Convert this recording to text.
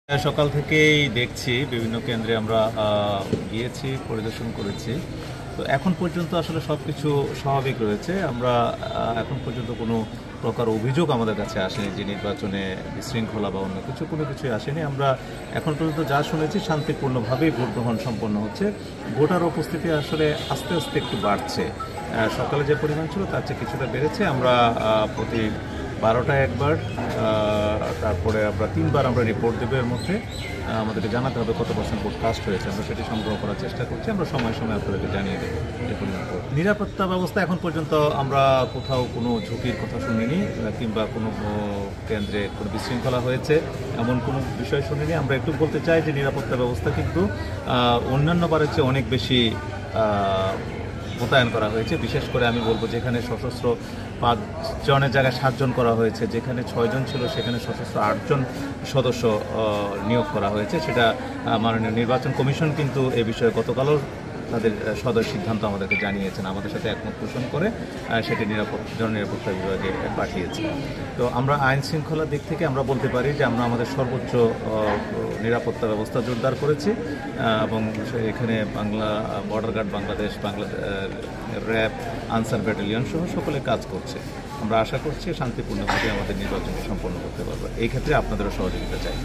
সকাল থেকেই দেখছি বিভিন্ন কেন্দ্রে আমরা গিয়েছি, পরিদর্শন করেছি। তো এখন পর্যন্ত আসলে সবকিছু স্বাভাবিক রয়েছে। আমরা এখন পর্যন্ত কোনো প্রকার অভিযোগ আমাদের কাছে আসেনি যে নির্বাচনে বিশৃঙ্খলা বা অন্য কোনো কিছুই আসেনি। আমরা এখন পর্যন্ত যা শুনেছি শান্তিপূর্ণভাবেই ভোট গ্রহণ সম্পন্ন হচ্ছে। ভোটার উপস্থিতি আসলে আস্তে আস্তে একটু বাড়ছে। সকালে যে পরিমাণ ছিল তার চেয়ে কিছুটা বেড়েছে। আমরা প্রতি 12টায় একবার, তারপরে আমরা 3বার আমরা রিপোর্ট দেবো। এর মধ্যে আমাদেরকে জানাতে হবে কত % ভোট কাস্ট হয়েছে। আমরা সেটি সংগ্রহ করার চেষ্টা করছি। আমরা সময় সময় আপনাদেরকে জানিয়ে দেবো যে পরিমাণ ভোট। নিরাপত্তা ব্যবস্থা এখন পর্যন্ত আমরা কোথাও কোনো ঝুঁকির কথা শুনিনি, কিংবা কোনো কেন্দ্রে কোনো বিশৃঙ্খলা হয়েছে এমন কোনো বিষয় শুনিনি। আমরা একটু বলতে চাই যে নিরাপত্তা ব্যবস্থা কিন্তু অন্যান্য বারের চেয়ে অনেক বেশি মোতায়েন করা হয়েছে। বিশেষ করে আমি বলবো যেখানে সশস্ত্র 5 জনের জায়গায় 7 জন করা হয়েছে, যেখানে 6 জন ছিল সেখানে সশস্ত্র 8 জন সদস্য নিয়োগ করা হয়েছে। সেটা মাননীয় নির্বাচন কমিশন কিন্তু এ বিষয়ে গতকালও তাদের সদয় সিদ্ধান্ত আমাদেরকে জানিয়েছেন, আমাদের সাথে একমত পোষণ করে সেটি জননিরাপত্তা বিভাগে পাঠিয়েছে। তো আমরা আইন শৃঙ্খলার দিক থেকে আমরা বলতে পারি যে আমরা আমাদের সর্বোচ্চ নিরাপত্তা ব্যবস্থা জোরদার করেছি, এবং এখানে Bangla border guard Bangladesh, RAB, Ansar battalion সহ সকলে কাজ করছে। আমরা আশা করছি শান্তিপূর্ণভাবে আমাদের নির্বাচনটি সম্পন্ন করতে পারবো। এই ক্ষেত্রে আপনাদেরও সহযোগিতা চাই।